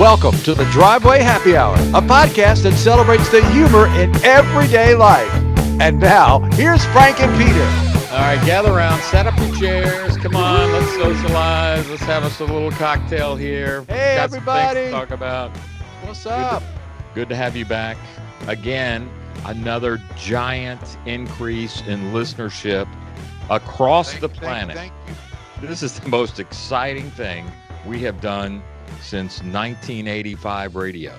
Welcome to the Driveway Happy Hour, a podcast that celebrates the humor in everyday life. And now, here's Frank and Peter. All right, gather around, set up your chairs. Come on, let's socialize. Let's have us a little cocktail here. Hey, Got everybody. some things to talk about. What's up? Good to have you back. Again, another giant increase in listenership across the planet. Thank you. This is the most exciting thing we have done since 1985 radio.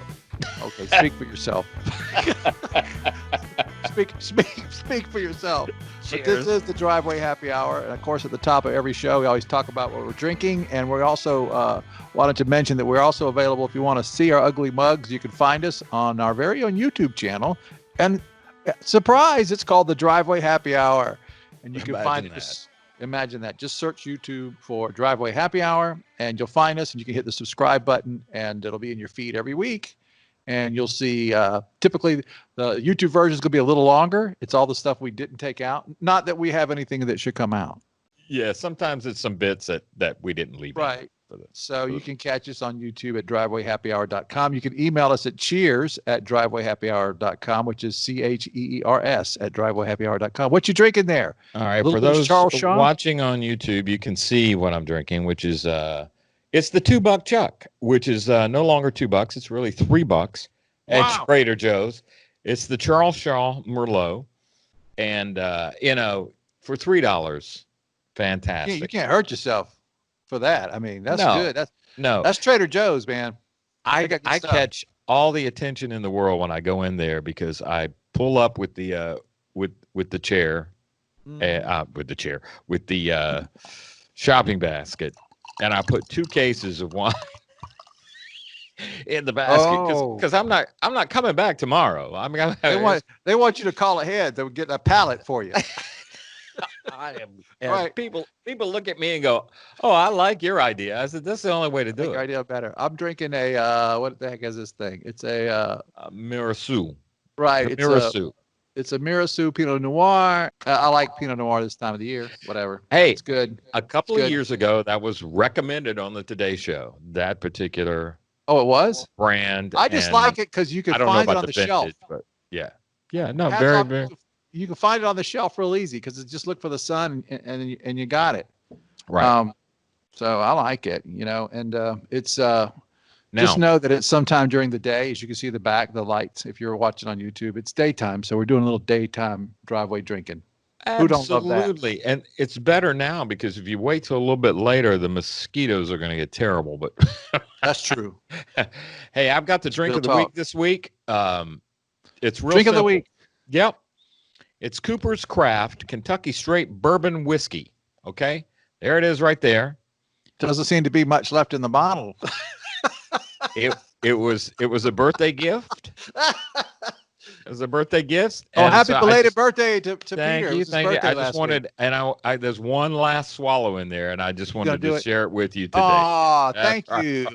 Okay, speak for yourself. Speak for yourself. But this is the Driveway Happy Hour, and of course, at the top of every show, we always talk about what we're drinking. And we also wanted to mention that we're also available if you want to see our ugly mugs. You can find us on our very own YouTube channel, and surprise, it's called the Driveway Happy Hour, and you can find us. Imagine that. Just search YouTube for Driveway Happy Hour, and you'll find us, and you can hit the subscribe button, and it'll be in your feed every week. And you'll see, typically, the YouTube version is going to be a little longer. It's all the stuff we didn't take out. Not that we have anything that should come out. Yeah, sometimes it's some bits that we didn't leave. Right. So you can catch us on YouTube at drivewayhappyhour.com. You can email us at cheers@drivewayhappyhour.com, which is CHEERS at drivewayhappyhour.com. What you drinking there? All right, for those watching on YouTube, you can see what I'm drinking, which is it's the $2 Chuck, which is no longer $2. It's really $3 at Trader Joe's. It's the Charles Shaw Merlot, and for $3, fantastic. Yeah, you can't hurt yourself for that. I mean, that's good. That's Trader Joe's, man. I catch all the attention in the world when I go in there because I pull up with the with the chair, with the shopping basket, and I put 2 cases of wine in the basket because I'm not coming back tomorrow. I mean, they want you to call ahead. They'll get a pallet for you. I am right. People look at me and go, "Oh, I like your idea." I said, "That's the only way to do it." Your idea better. I'm drinking a what the heck is this thing? It's a Mirassou. Right. It's Mirassou. It's a Mirassou Pinot Noir. I like Pinot Noir this time of the year. Whatever. Hey, it's good. A couple of years ago, that was recommended on the Today Show. That particular. Oh, it was brand. I just like it because you can find it on the shelf. But yeah. No, very. You can find it on the shelf real easy because it's just look for the sun and you got it. Right. So I like it, and it's just know that it's sometime during the day. As you can see the lights, if you're watching on YouTube, it's daytime. So we're doing a little daytime driveway drinking. Absolutely. Who don't love that? And it's better now because if you wait till a little bit later, the mosquitoes are going to get terrible. But that's true. Hey, I've got the drink of the week this week. It's real drink simple. of the week. Yep. It's Cooper's Craft Kentucky Straight Bourbon Whiskey. Okay, there it is right there. Doesn't seem to be much left in the bottle. It was a birthday gift. It was a birthday gift. Oh, happy belated birthday to Peter. Thank you. I just wanted, and I there's one last swallow in there, and I just wanted to share it with you today. Oh, thank you.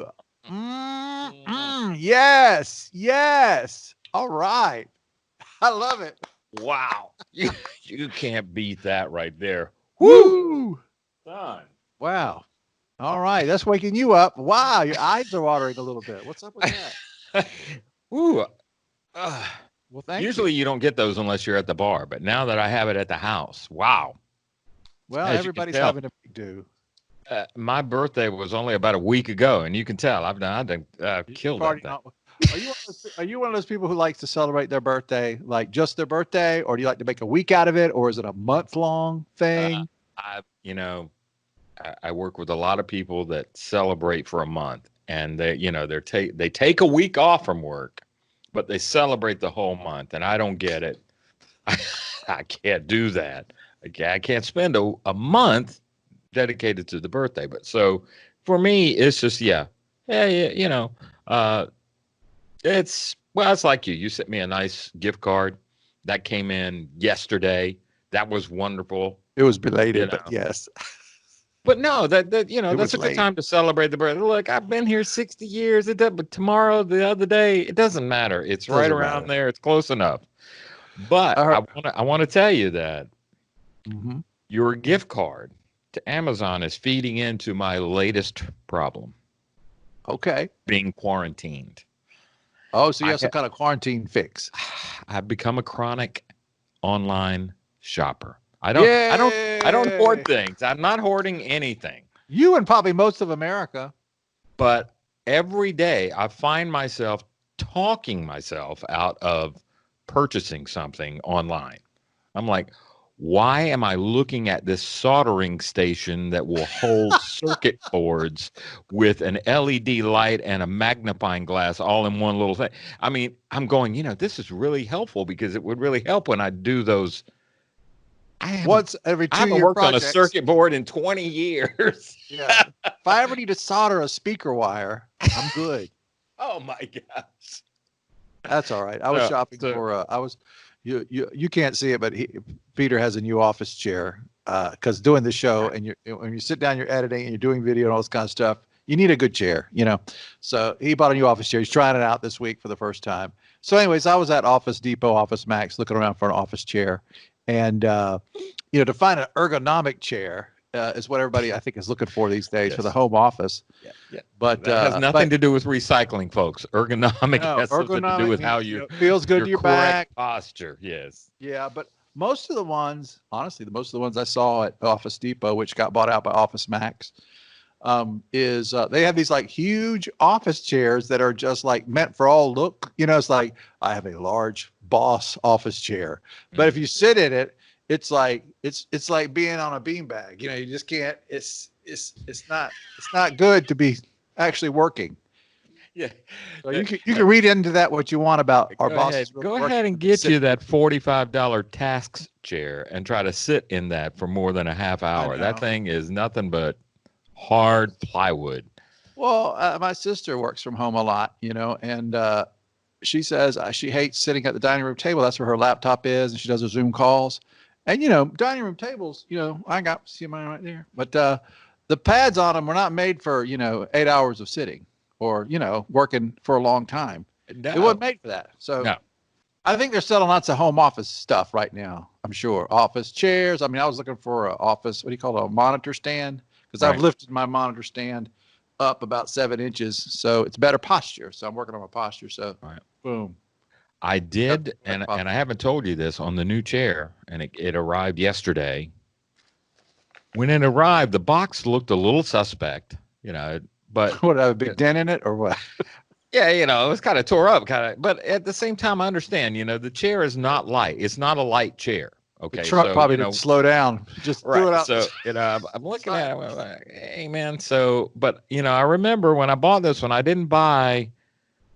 Yes. All right. I love it. Wow. You can't beat that right there. Woo! Done. Wow. All right. That's waking you up. Wow. Your eyes are watering a little bit. What's up with that? Ooh. Well, thank Usually you don't get those unless you're at the bar, but now that I have it at the house, wow. Well, everybody's having a big do. My birthday was only about a week ago, and you can tell I've killed that thing. Are you one of those people who likes to celebrate their birthday, like just their birthday, or do you like to make a week out of it, or is it a month-long thing? I work with a lot of people that celebrate for a month, and they take a week off from work, but they celebrate the whole month, and I don't get it. I can't do that. I can't spend a month dedicated to the birthday. But so for me, it's just it's like you sent me a nice gift card that came in yesterday. That was wonderful. It was belated, but yes. But no, that's a good time to celebrate the birthday. Look, I've been here 60 years. But tomorrow, the other day, it doesn't matter. It's right around there. It's close enough. But I want to tell you that your gift card to Amazon is feeding into my latest problem. Okay. being quarantined. Oh, so you have some kind of quarantine fix. I've become a chronic online shopper. I don't hoard Yay! things. I'm not hoarding anything. You and probably most of America. But every day I find myself talking myself out of purchasing something online. I'm like, why am I looking at this soldering station that will hold circuit boards with an LED light and a magnifying glass all in one little thing? I mean, I'm going, this is really helpful because it would really help when I do those. Once every I haven't 2-year worked on a projects. circuit board in 20 years. Yeah. If I ever need to solder a speaker wire, I'm good. Oh my gosh. That's all right. I was shopping for you can't see it, but Peter has a new office chair because doing the show and when you sit down, you're editing and you're doing video and all this kind of stuff. You need a good chair, So he bought a new office chair. He's trying it out this week for the first time. So, anyways, I was at Office Depot, Office Max, looking around for an office chair, and to find an ergonomic chair is what everybody I think is looking for these days for the home office. Yeah. But that has nothing to do with recycling, folks. Ergonomic has something to do with how you feels good to your back, posture. Yes. Yeah, but most of the ones, honestly, most of the ones I saw at Office Depot, which got bought out by Office Max, they have these like huge office chairs that are just like meant for all look. It's like I have a large boss office chair, but if you sit in it, it's like being on a beanbag. You just can't. It's not good to be actually working. Yeah. So you can read into that what you want about our bosses. Go ahead and get you that $45 Tasks chair and try to sit in that for more than a half hour. That thing is nothing but hard plywood. Well, my sister works from home a lot, and she says she hates sitting at the dining room table. That's where her laptop is, and she does her Zoom calls. And dining room tables, I see mine right there. But the pads on them were not made for 8 hours of sitting or working for a long time. No. It wasn't made for that. So no. I think they're selling lots of home office stuff right now. I'm sure office chairs. I mean, I was looking for an office. What do you call it? A monitor stand. Because I've lifted my monitor stand up about 7 inches, so it's better posture. So I'm working on my posture. So, boom. I did, and I haven't told you this on the new chair, and it arrived yesterday. When it arrived, the box looked a little suspect, but what, have a big dent in it or what? Yeah, it was kind of tore up, but at the same time, I understand, the chair is not light. It's not a light chair. Okay, the truck probably didn't slow down. Just threw it out. So I'm looking at it. I'm like, hey man. So, but I remember when I bought this one, I didn't buy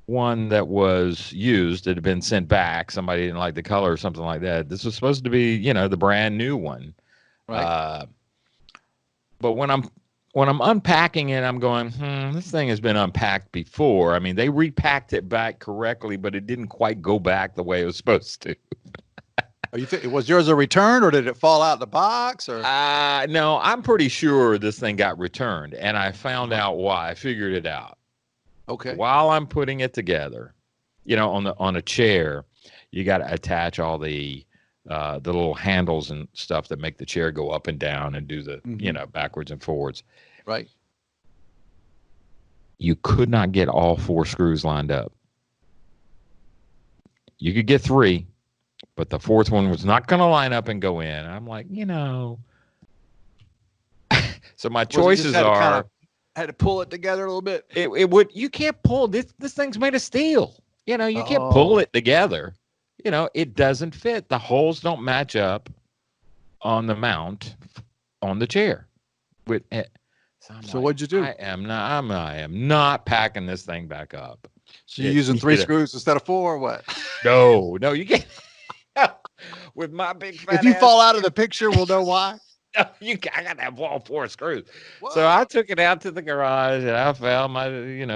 one that was used. It had been sent back. Somebody didn't like the color or something like that. This was supposed to be, the brand new one. Right. But when I'm unpacking it, I'm going, this thing has been unpacked before. I mean, they repacked it back correctly, but it didn't quite go back the way it was supposed to. Was yours a return or did it fall out the box? Or no, I'm pretty sure this thing got returned, and I found out why. I figured it out. Okay. While I'm putting it together, on a chair, you got to attach all the little handles and stuff that make the chair go up and down and do the backwards and forwards. Right. You could not get all 4 screws lined up. You could get 3. But the 4th one was not going to line up and go in. I'm like, So my choices are. Had to pull it together a little bit. It would. You can't pull this. This thing's made of steel. You can't pull it together. It doesn't fit. The holes don't match up on the mount on the chair. So what'd you do? I am not packing this thing back up. So you're using 3 screws instead of 4 or what? No, you can't. With my big fat if you fall out of the picture, we'll know why. No, I got to have all 4 screws. Whoa. So I took it out to the garage and I found my,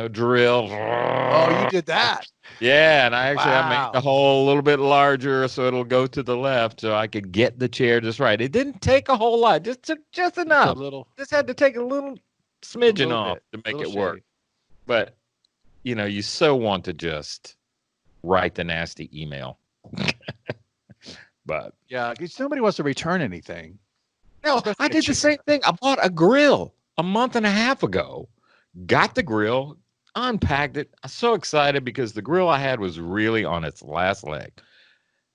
drill. Oh, you did that? Yeah, and I made the hole a little bit larger so it'll go to the left so I could get the chair just right. It didn't take a whole lot, just took just enough. Just had to take a little smidgen off to make it work. But, you so want to just write the nasty email. But yeah, because nobody wants to return anything. No, I did the same thing. I bought a grill a month and a half ago. Got the grill, unpacked it. I'm so excited because the grill I had was really on its last leg.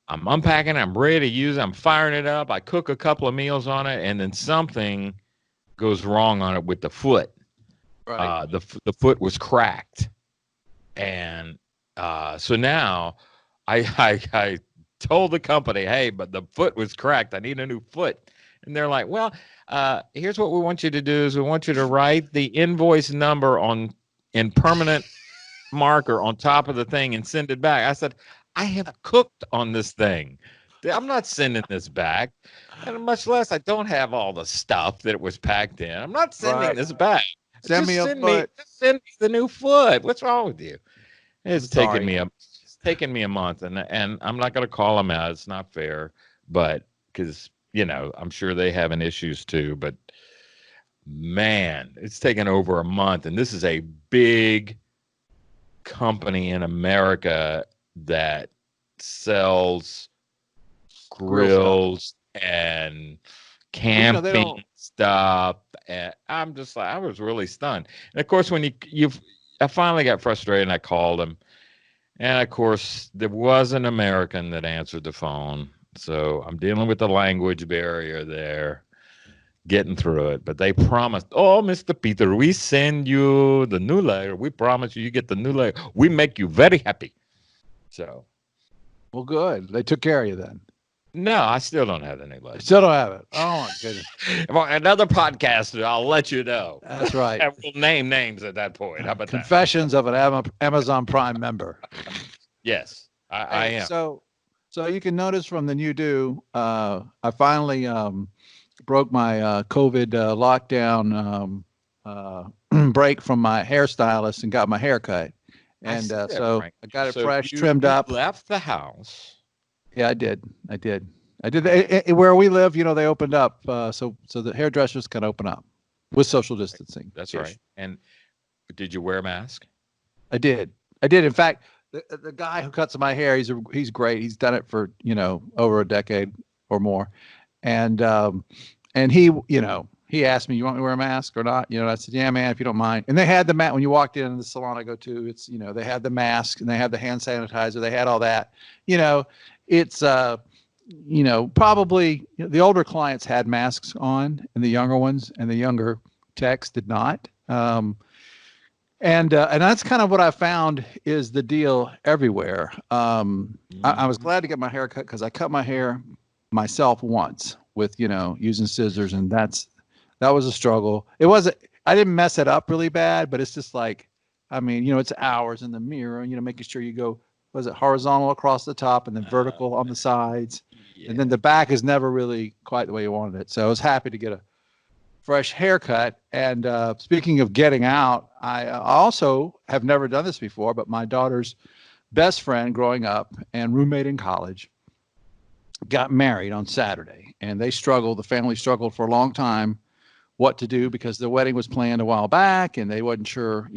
I'm unpacking it. I'm ready to use it. I'm firing it up. I cook a couple of meals on it, and then something goes wrong on it with the foot. Right. The foot was cracked, and so now I told the company, hey, but the foot was cracked. I need a new foot. And they're like, well, here's what we want you to do is we want you to write the invoice number in permanent marker on top of the thing and send it back. I said, I have cooked on this thing. I'm not sending this back. And much less I don't have all the stuff that it was packed in. I'm not sending this back. Send me a foot. Just send me the new foot. What's wrong with you? It's taken me a month, and I'm not going to call them out. It's not fair, but because I'm sure they having issues too. But man, it's taken over a month, and this is a big company in America that sells grills and camping stuff. And I'm just like, I was really stunned. And of course, when I finally got frustrated and I called him. And of course, there was an American that answered the phone. So I'm dealing with the language barrier there, getting through it. But they promised, oh, Mr. Peter, we send you the new layer. We promise you get the new layer. We make you very happy. So. Well, good. They took care of you then. No, I still don't have the new layer. Still don't have it. Oh, my goodness. Well, another podcast, I'll let you know. That's right. We'll name names at that point. How about Confessions of an Amazon Prime member. Yes, I am. So you can notice from the new do, I finally broke my COVID lockdown break from my hairstylist and got my hair cut. And so I got it fresh, trimmed up. Left the house. Yeah, I did. Where we live, they opened up. So the hairdressers can open up with social distancing. That's right. And did you wear a mask? I did. In fact, the guy who cuts my hair, he's great. He's done it for, over a decade or more. And he, he asked me, you want me to wear a mask or not? I said, yeah, man, if you don't mind. And they had the mask when you walked in the salon I go to, it's, they had the mask and they had the hand sanitizer. They had all that, it's, probably the older clients had masks on and the younger ones and the younger techs did not. And that's kind of what I found is the deal everywhere. I was glad to get my hair cut because I cut my hair myself once with, using scissors. And that was a struggle. I didn't mess it up really bad, but it's just like, it's hours in the mirror, making sure you go, was it horizontal across the top and then vertical on the sides. Yeah. And then the back is never really quite the way you wanted it. So I was happy to get a fresh haircut. And speaking of getting out, I also have never done this before, but my daughter's best friend growing up and roommate in college got married on Saturday. And the family struggled for a long time what to do because the wedding was planned a while back and they wasn't sure,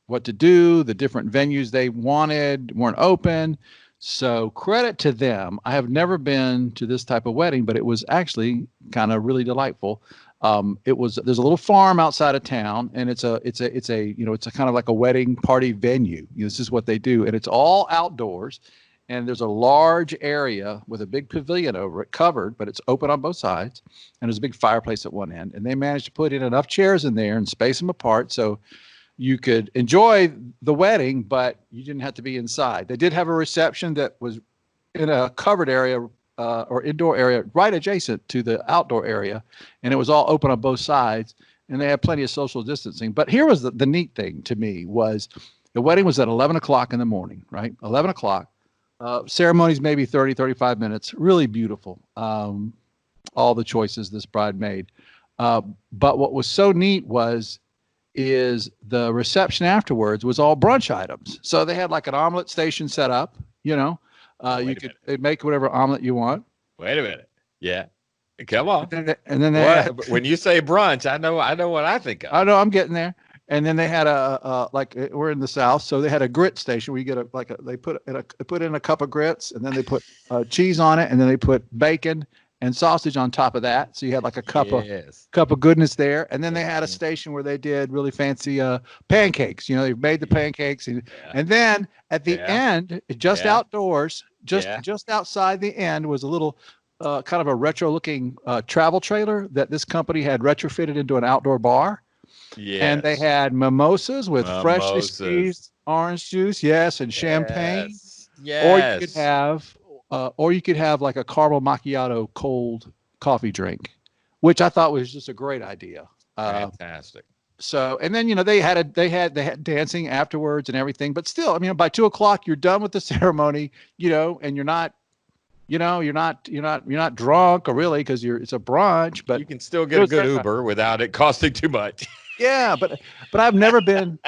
what to do. The different venues they wanted weren't open. So credit to them. I have never been to this type of wedding, but it was actually kind of really delightful. There's a little farm outside of town and it's a kind of like a wedding party venue. This is what they do. And it's all outdoors and there's a large area with a big pavilion over it covered, but it's open on both sides. And there's a big fireplace at one end and they managed to put in enough chairs in there and space them apart. So you could enjoy the wedding, but you didn't have to be inside. They did have a reception that was in a covered area or indoor area right adjacent to the outdoor area. And it was all open on both sides and they had plenty of social distancing. But here was the neat thing to me was the wedding was at 11 o'clock in the morning, right? 11 o'clock. Ceremonies, maybe 30, 35 minutes. Really beautiful. All the choices this bride made. But what was so neat is the reception afterwards was all brunch items. So they had like an omelet station set up, you could make whatever omelet you want. Wait a minute. Yeah. Come on. And then when you say brunch, I know what I think of. I know I'm getting there. And then they had we're in the South. So they had a grit station where you get they put in a cup of grits and then they put cheese on it and then they put bacon and sausage on top of that. So you had like a Yes. cup of goodness there. And then they had a Yeah. station where they did really fancy pancakes. You know, they made the pancakes, Yeah. and then at the Yeah. end, just Yeah. outdoors, Yeah. just outside the end was a little kind of a retro looking travel trailer that this company had retrofitted into an outdoor bar. And they Yes. had mimosas with freshly Mimosas. squeezed orange juice, yes, and champagne. Yes. Or you could Yes. have, like a caramel macchiato cold coffee drink, which I thought was just a great idea. Fantastic. So, and then they had dancing afterwards and everything. But still, I mean, by 2 o'clock you're done with the ceremony, and you're not drunk or really because it's a brunch. But You can still it get a was good very fun. Uber without it costing too much. Yeah, but I've never been.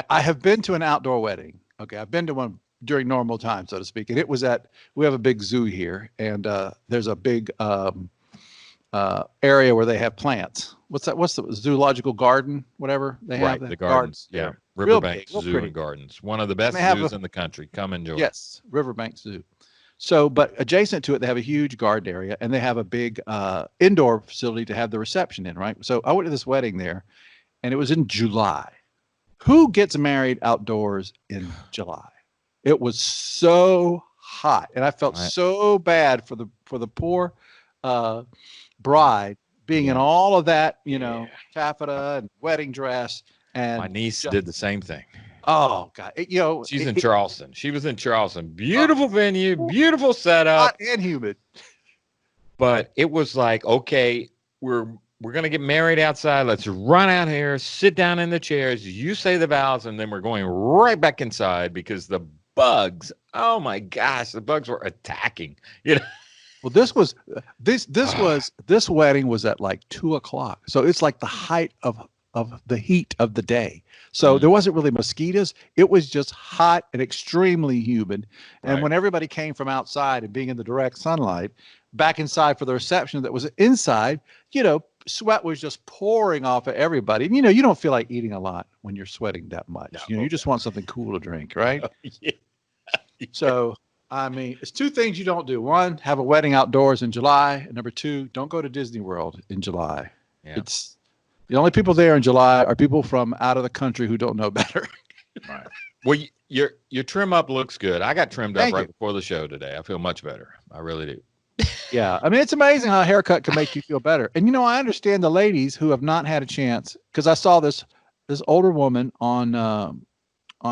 I have been to an outdoor wedding. Okay, I've been to one during normal time, so to speak, and it was we have a big zoo here, and there's a big area where they have plants. What's that? What's the zoological garden? Whatever they have. Right, the gardens. Yeah, there. Riverbank Real Zoo pretty. and Gardens. One of the best they have zoos in the country. Come enjoy. Yes, Riverbank Zoo. So, but adjacent to it, they have a huge garden area, and they have a big indoor facility to have the reception in. Right. So I went to this wedding there, and it was in July. Who gets married outdoors in July? It was so hot, and I felt so bad for the poor bride being in all of that, taffeta and wedding dress. And my niece did the same thing. Oh God, she's in Charleston. She was in Charleston. Beautiful venue, beautiful setup, hot and humid. But it was like, okay, we're going to get married outside. Let's run out here, sit down in the chairs. You say the vows, and then we're going right back inside because the bugs, oh my gosh, the bugs were attacking. Well, this wedding was at like 2 o'clock. So it's like the height of the heat of the day. So there wasn't really mosquitoes. It was just hot and extremely humid. And when everybody came from outside and being in the direct sunlight back inside for the reception that was inside, sweat was just pouring off of everybody. And, you don't feel like eating a lot when you're sweating that much. You just want something cool to drink, right? Yeah. So, I mean, it's two things you don't do. One, have a wedding outdoors in July. And number two, don't go to Disney World in July. Yeah. It's the only people there in July are people from out of the country who don't know better. Right. Well, your trim up looks good. I got trimmed up right before the show today. I feel much better. I really do. Yeah. I mean, it's amazing how a haircut can make you feel better. And, I understand the ladies who have not had a chance, because I saw this older woman on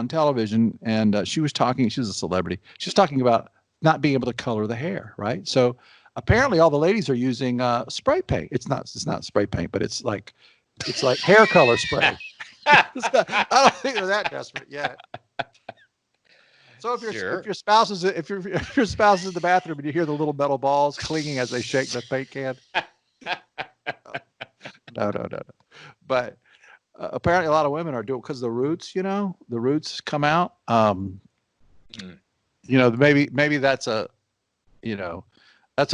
television, and she was talking. She was a celebrity. She was talking about not being able to color the hair, right? So apparently all the ladies are using spray paint. It's not spray paint, but it's like hair color spray. I don't think they're that desperate yet. So if your spouse is in the bathroom and you hear the little metal balls clinging as they shake the paint can, no. But apparently a lot of women are doing because the roots come out. Maybe that's a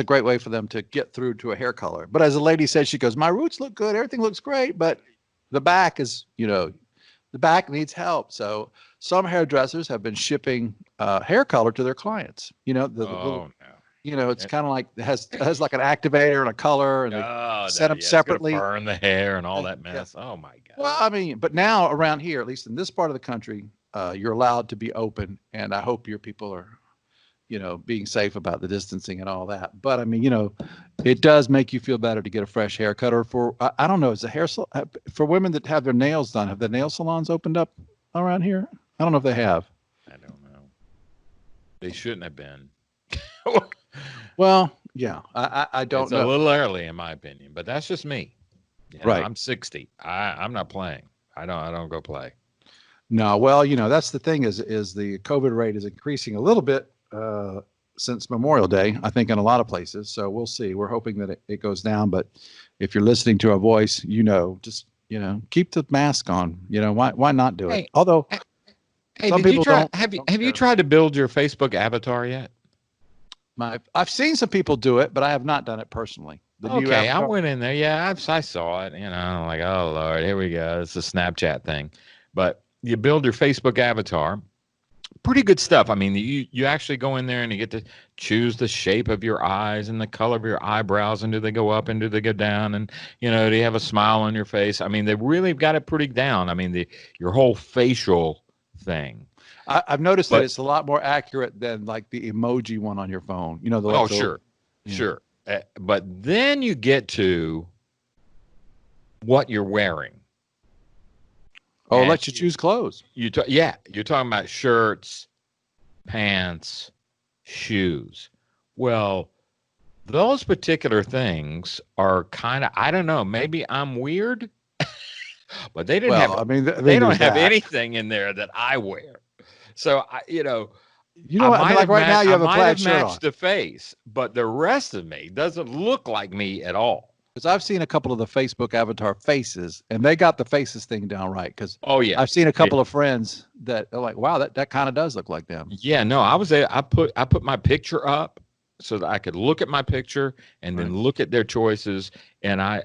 great way for them to get through to a hair color. But as a lady said, she goes, my roots look good. Everything looks great. But the back is, the back needs help. So some hairdressers have been shipping hair color to their clients. It's kind of like it has like an activator and a color, and they set them separately. Burn the hair and all that mess. Yeah. Oh my God. Well, I mean, but now around here, at least in this part of the country, you're allowed to be open, and I hope your people are, being safe about the distancing and all that. But I mean, it does make you feel better to get a fresh haircut, or I don't know, is the hair for women that have their nails done? Have the nail salons opened up around here? I don't know if they have. I don't know. They shouldn't have been. Well, yeah, I don't know. It's a little early in my opinion, but that's just me. Right. I'm 60. I'm not playing. I don't go play. No, well, that's the thing is the COVID rate is increasing a little bit since Memorial Day, I think in a lot of places. So we'll see. We're hoping that it goes down. But if you're listening to our voice, just keep the mask on. Why not do it? Although some people don't. Have you tried to build your Facebook avatar yet? I've seen some people do it, but I have not done it personally. Okay, I went in there. Yeah, I saw it. I'm like, oh Lord, here we go. It's a Snapchat thing. But you build your Facebook avatar, pretty good stuff. I mean, you actually go in there and you get to choose the shape of your eyes and the color of your eyebrows, and do they go up and do they go down, and do you have a smile on your face? I mean, they really got it pretty down. I mean, your whole facial thing. I've noticed that it's a lot more accurate than like the emoji one on your phone. Sure. But then you get to what you're wearing. Oh, it lets you choose clothes. You're talking about shirts, pants, shoes. Well, those particular things are kind of, I don't know, maybe I'm weird, but they didn't have. They don't have anything in there that I wear. So like right now you have a plaid shirt on. I might have matched the face, but the rest of me doesn't look like me at all. Because I've seen a couple of the Facebook avatar faces, and they got the faces thing down right. Because I've seen a couple of friends that are like, wow, that kind of does look like them. Yeah, no, I put my picture up so that I could look at my picture and then look at their choices, and I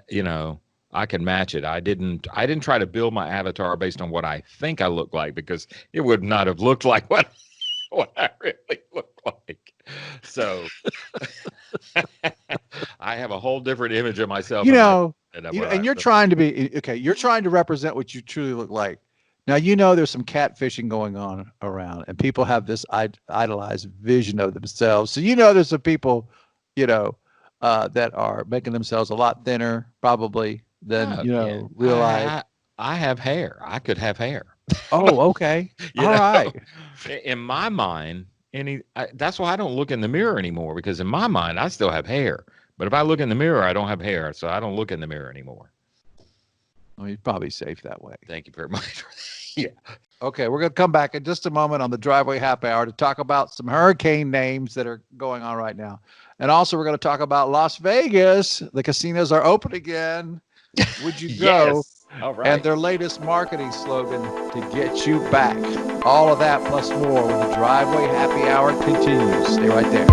can match it. I didn't try to build my avatar based on what I think I look like, because it would not have looked like what I really look like. So I have a whole different image of myself. And you're trying to be okay. You're trying to represent what you truly look like. Now, there's some catfishing going on around, and people have this idolized vision of themselves. So, there's some people, that are making themselves a lot thinner, probably, than, real life. I have hair. I could have hair. Oh, okay. All right. In my mind, that's why I don't look in the mirror anymore, because in my mind, I still have hair. But if I look in the mirror, I don't have hair, so I don't look in the mirror anymore. Well, you're probably safe that way. Thank you very much. Yeah. Okay, we're going to come back in just a moment on the Driveway Happy Hour to talk about some hurricane names that are going on right now. And also, we're going to talk about Las Vegas. The casinos are open again. Would you go? Yes. All right. And their latest marketing slogan, to get you back. All of that plus more when the Driveway Happy Hour continues. Stay right there.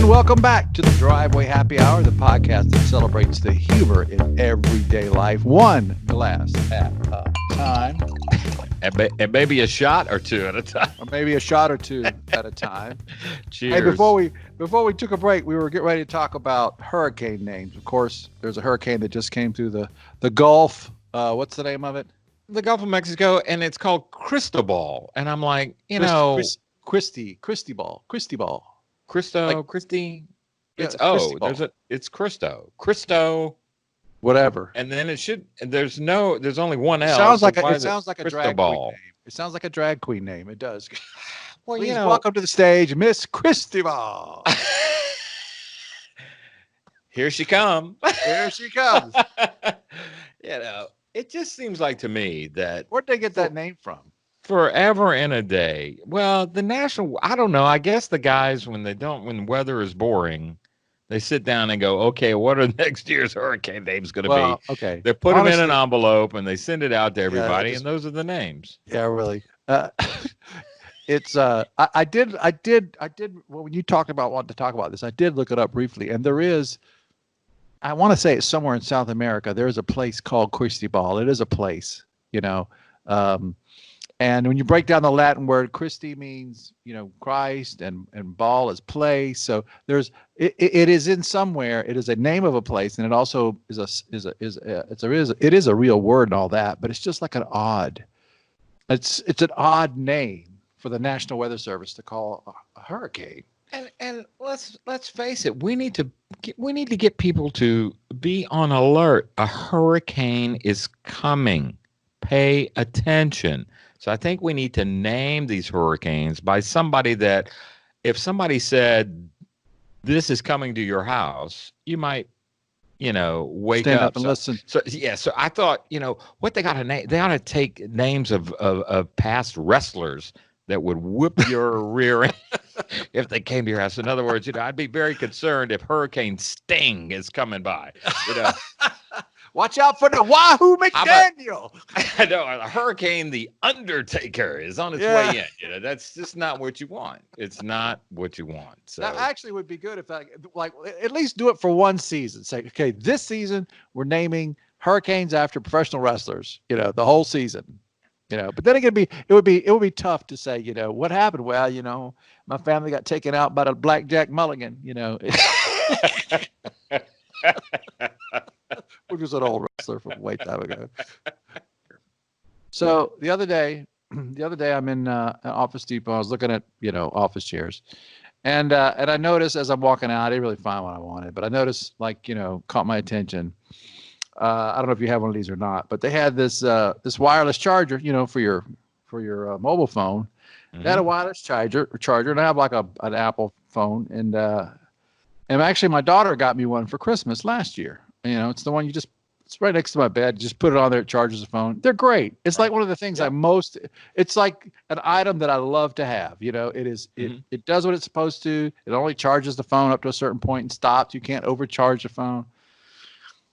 Welcome back to the Driveway Happy Hour, the podcast that celebrates the humor in everyday life, one glass at a time. And maybe a shot or two at a time. Or maybe a shot or two at a time. Cheers. Hey, before we took a break, we were getting ready to talk about hurricane names. Of course, there's a hurricane that just came through the Gulf. What's the name of it? The Gulf of Mexico, and it's called Cristobal. And I'm like, Christy Ball. Christy. It's Cristo. Whatever. And then there's only one L. It sounds like a drag queen name. It sounds like a drag queen name. It does. Well, please welcome to the stage, Miss Cristobal. Here she comes. Here she comes. It just seems like to me that. Where'd they get that name from? Forever and a day. Well, I don't know. I guess the guys, when the weather is boring, they sit down and go, okay, what are next year's hurricane names going to be? Okay. They put them in an envelope and they send it out to everybody, and those are the names. Yeah, really. It's I did well, when you wanted to talk about this, I did look it up briefly, and there is, I want to say it's somewhere in South America. There is a place called Cristobal. It is a place, and when you break down the Latin word, Christi means, Christ, and ball is place. So it is in somewhere. It is a name of a place, and it also it is a real word and all that. But it's just like it's an odd name for the National Weather Service to call a hurricane. And let's face it, we need to get people to be on alert. A hurricane is coming. Pay attention. So I think we need to name these hurricanes by somebody that, if somebody said, this is coming to your house, you might, wake Stand up and listen. So I thought, what they got to name, they ought to take names of past wrestlers that would whip your rear end if they came to your house. In other words, I'd be very concerned if Hurricane Sting is coming by. Watch out for the Wahoo McDaniel. I know a Hurricane the Undertaker is on its way in. That's just not what you want. It's not what you want. So that actually would be good if like at least do it for one season. Say, okay, this season we're naming hurricanes after professional wrestlers. The whole season. But then it would be tough to say, what happened? Well, my family got taken out by the Blackjack Mulligan. Which was an old wrestler from way time ago. So the other day I'm in Office Depot. I was looking at office chairs, and I noticed as I'm walking out, I didn't really find what I wanted, but I noticed caught my attention. I don't know if you have one of these or not, but they had this wireless charger, for your mobile phone. Mm-hmm. They had a wireless charger, and I have like an Apple phone, and actually my daughter got me one for Christmas last year. It's the one it's right next to my bed. Just put it on there. It charges the phone. They're great. It's like one of the things it's like an item that I love to have. It does what it's supposed to. It only charges the phone up to a certain point and stops. You can't overcharge the phone.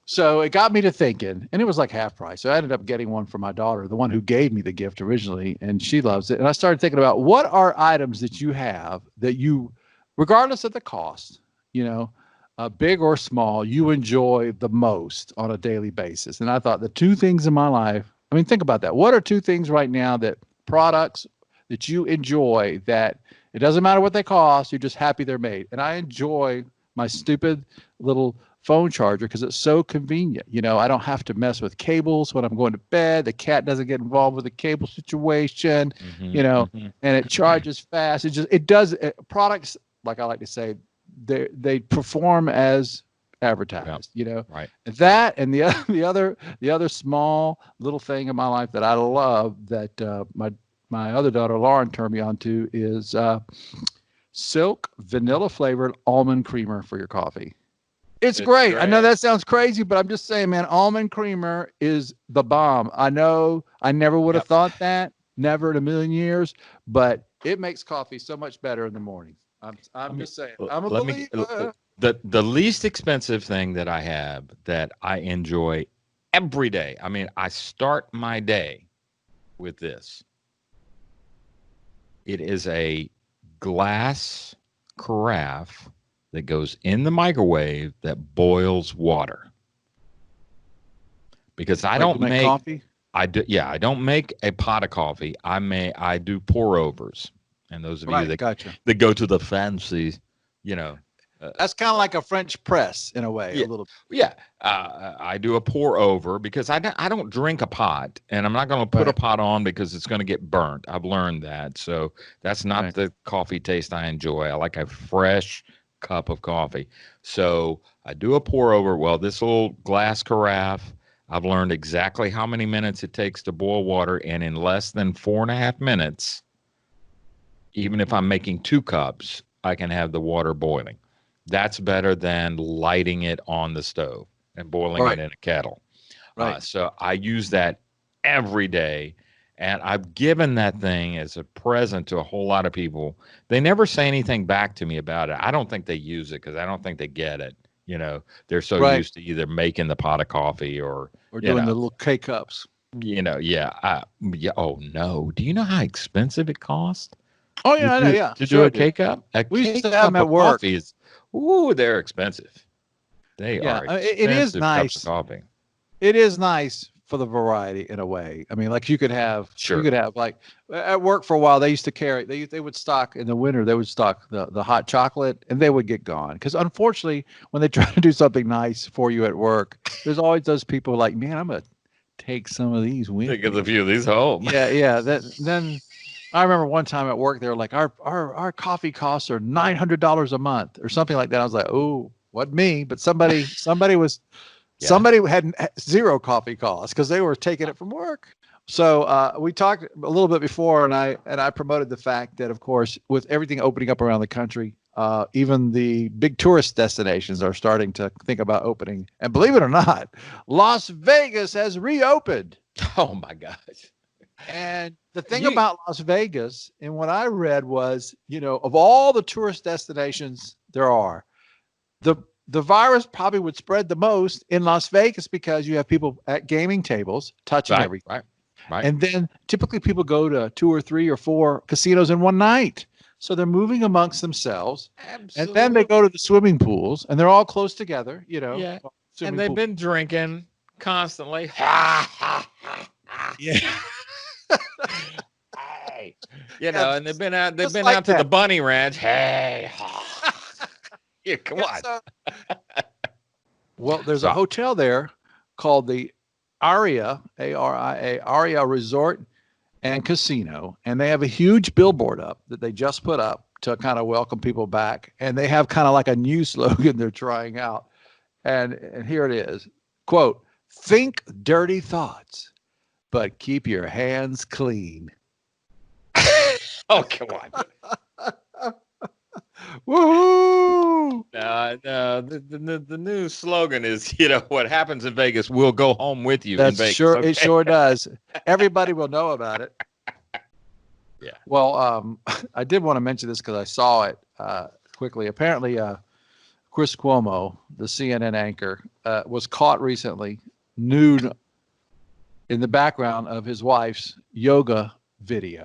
So it got me to thinking, and it was like half price. So I ended up getting one for my daughter, the one who gave me the gift originally, and she loves it. And I started thinking about what are items that you have that you, regardless of the cost, big or small, you enjoy the most on a daily basis. And I thought the two things in my life, think about that. What are two things right now products that you enjoy that it doesn't matter what they cost, you're just happy they're made? And I enjoy my stupid little phone charger because it's so convenient. I don't have to mess with cables when I'm going to bed. The cat doesn't get involved with the cable situation, and it charges fast. Products, like I like to say, they perform as advertised, Right. That and the other small little thing in my life that I love that my other daughter Lauren turned me on to is Silk vanilla flavored almond creamer for your coffee. It's great. I know that sounds crazy, but I'm just saying, man, almond creamer is the bomb. I know I never would have thought that, never in a million years, but it makes coffee so much better in the morning. I'm just saying. I'm a believer. The least expensive thing that I have that I enjoy every day. I start my day with this. It is a glass carafe that goes in the microwave that boils water. Because I don't make coffee. I don't make a pot of coffee. I do pour overs. And those of you that go to the fancy, that's kind of like a French press in a way, a little. Yeah, I do a pour over because I don't drink a pot, and I'm not going to put a pot on because it's going to get burnt. I've learned that, so that's not the coffee taste I enjoy. I like a fresh cup of coffee, so I do a pour over. Well, this little glass carafe, I've learned exactly how many minutes it takes to boil water, and in less than 4.5 minutes. Even if I'm making 2 cups, I can have the water boiling. That's better than lighting it on the stove and boiling it in a kettle. Right. So I use that every day, and I've given that thing as a present to a whole lot of people. They never say anything back to me about it. I don't think they use it because I don't think they get it. They're so used to either making the pot of coffee or doing the little K-cups. Oh, no. Do you know how expensive it costs? Oh, yeah, I know, yeah. To do a K-cup? We used to have them at work. They're expensive. They are expensive. It is nice. Cups of coffee. It is nice for the variety in a way. Like you could have like at work for a while, they used to carry, they would stock in the winter, they would stock the hot chocolate and they would get gone. Because unfortunately, when they try to do something nice for you at work, there's always those people like, man, I'm going to take some of these with me. Take a few of these home. Yeah. Then I remember one time at work, they were like, our coffee costs are $900 a month or something like that. I was like, oh, wasn't me, but somebody had zero coffee costs because they were taking it from work. So we talked a little bit before, and I promoted the fact that, of course, with everything opening up around the country, even the big tourist destinations are starting to think about opening. And believe it or not, Las Vegas has reopened. Oh my gosh. And the thing You about Las Vegas, and what I read was, of all the tourist destinations there are, the the virus probably would spread the most in Las Vegas because you have people at gaming tables touching right, everything. right, right. And then typically people go to 2 or 3 or 4 casinos in one night. So they're moving amongst themselves. And then they Absolutely. go to the swimming pools and they're all close together, Yeah. And swimming they've pool. been drinking constantly. Ha, ha, ha, ha. Yeah. Hey. Yeah, And they've just been like out to the that. bunny ranch. Hey. Ha. Yeah, come Yeah, on. well, there's a So, hotel there called the Aria, Aria, Aria Resort and Casino, and they have a huge billboard up that they just put up to kind of welcome people back. And they have kind of like a new slogan they're trying out. And here it is. Quote, think dirty thoughts, but keep your hands clean. oh, come on. Woohoo! No, the new slogan is, what happens in Vegas, we'll go home with you in That's Vegas. sure, it Okay. sure does. Everybody will know about it. Yeah. Well, I did want to mention this because I saw it quickly. Apparently, Chris Cuomo, the CNN anchor, was caught recently nude in the background of his wife's yoga video.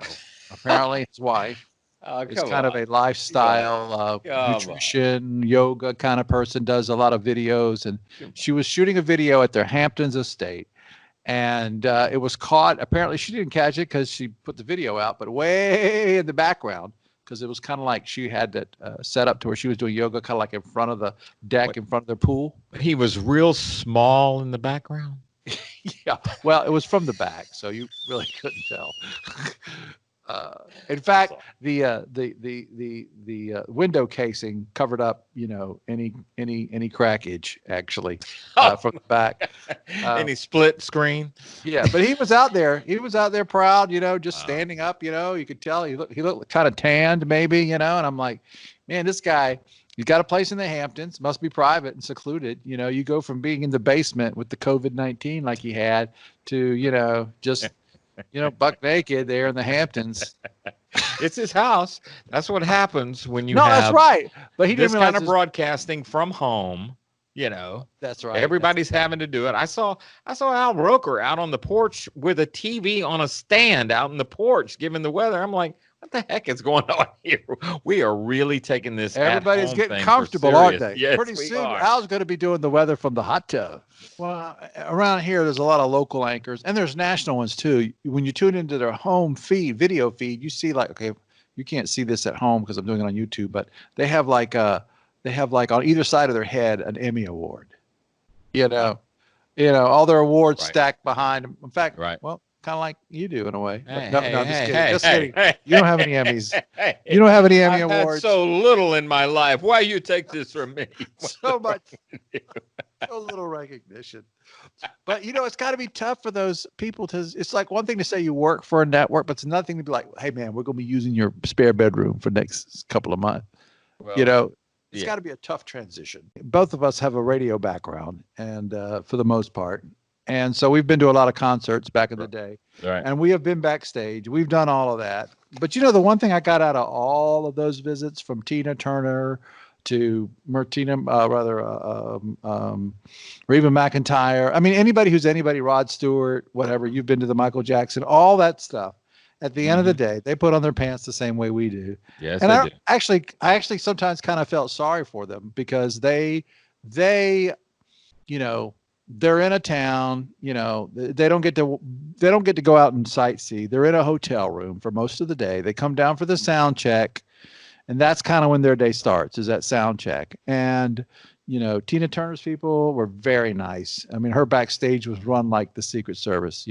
Apparently, his wife Oh, is come kind of on. a lifestyle, Come on. nutrition, yoga kind of person, does a lot of videos. And she was shooting a video at their Hamptons estate. And it was caught. Apparently, she didn't catch it because she put the video out, but way in the background, because it was kind of like she had it set up to where she was doing yoga, kind of like in front of the deck, in front of their pool. He was real small in the background. Yeah, well, it was from the back, so you really couldn't tell. In fact, the window casing covered up, any crackage actually from the back. Any split screen? Yeah, but he was out there. He was out there proud, just standing up. You could tell he looked kind of tanned, maybe, and I'm like, man, this guy. He's got a place in the Hamptons, must be private and secluded. You go from being in the basement with the COVID-19 like he had to, just, buck naked there in the Hamptons. It's his house. That's what happens when you No, have that's right. But he this didn't realize kind of broadcasting from home. That's right. Everybody's having to do it. I saw Al Roker out on the porch with a TV on a stand out in the porch, given the weather. I'm like, what the heck is going on here? We are really taking this. Everybody's at-home getting thing comfortable, for aren't serious. they? Yes, Pretty we soon, are. Al's going to be doing the weather from the hot tub. Well, around here, there's a lot of local anchors, and there's national ones too. When you tune into their home feed, video feed, you see like, okay, you can't see this at home because I'm doing it on YouTube, but they have like on either side of their head an Emmy award. All their awards stacked behind them. In fact, well, kind of like you do in a way. Just kidding. You don't have any Emmys. You don't have any Emmy I've awards. had so little in my life. Why you take this from me? So much, so little recognition. But it's got to be tough for those people to. It's like one thing to say you work for a network, but it's another thing to be like, hey man, we're going to be using your spare bedroom for next couple of months. Well, it's got to be a tough transition. Both of us have a radio background, and for the most part, and so we've been to a lot of concerts back in the day, right. And we have been backstage. We've done all of that. But the one thing I got out of all of those visits, from Tina Turner to Reba McEntire. I mean, anybody who's anybody, Rod Stewart, whatever. You've been to the Michael Jackson, all that stuff. At the end of the day, they put on their pants the same way we do. Yes, and they I do. actually sometimes kind of felt sorry for them because they're in a town, they don't get to go out and sightsee. They're in a hotel room for most of the day. They come down for the sound check, and that's kind of when their day starts, is that sound check. And Tina Turner's people were very nice. I mean, her backstage was run like the Secret Service,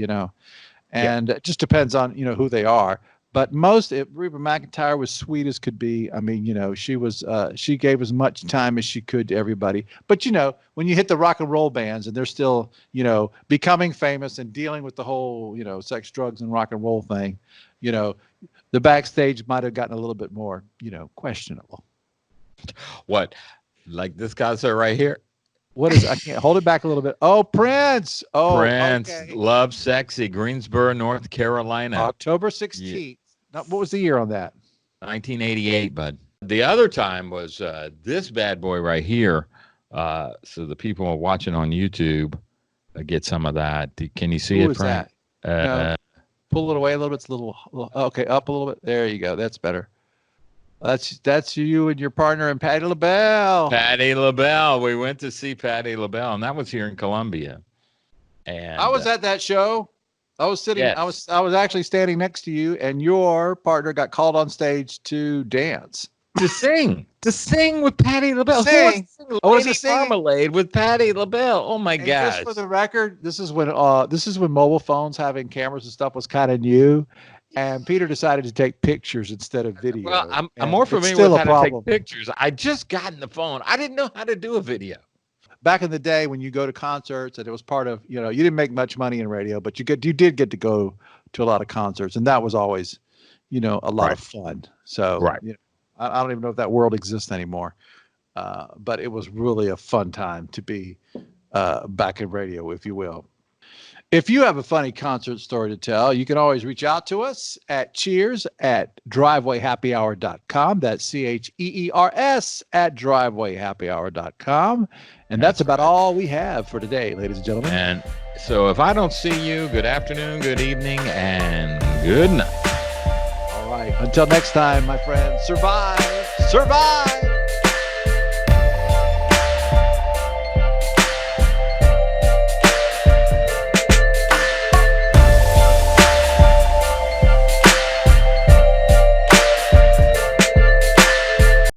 and it just depends on who they are. But Reba McEntire was sweet as could be. I mean, she gave as much time as she could to everybody. But when you hit the rock and roll bands and they're still becoming famous and dealing with the whole sex, drugs, and rock and roll thing, the backstage might have gotten a little bit more questionable. What, like this concert right here? What is? I can't hold it back a little bit. Oh, Prince. Oh, Prince, okay. Love Sexy, Greensboro, North Carolina. October 16th. Now, what was the year on that? 1988, bud. The other time was this bad boy right here. So the people watching on YouTube get some of that. Can you see Who it, is Frank? that? No. Pull it away a little bit. It's a little, okay, up a little bit. There you go. That's better. That's you and your partner and Patti LaBelle. Patti LaBelle. We went to see Patti LaBelle, and that was here in Columbia. And I was at that show. I was sitting. Yes. I was actually standing next to you, and your partner got called on stage to dance, to sing with Patti LaBelle. Sing. Lady Marmalade with Patti LaBelle. Oh my gosh! Just for the record, this is when mobile phones having cameras and stuff was kind of new, and Peter decided to take pictures instead of video. Well, I'm more familiar with how to take pictures. I just got in the phone. I didn't know how to do a video. Back in the day when you go to concerts, and it was part of, you didn't make much money in radio, but you did get to go to a lot of concerts, and that was always, a lot of fun. So I don't even know if that world exists anymore, but it was really a fun time to be back in radio, if you will. If you have a funny concert story to tell, you can always reach out to us at cheers@drivewayhappyhour.com. That's CHEERS @drivewayhappyhour.com. And that's about all we have for today, ladies and gentlemen. And so if I don't see you, good afternoon, good evening, and good night. All right. Until next time, my friends, survive.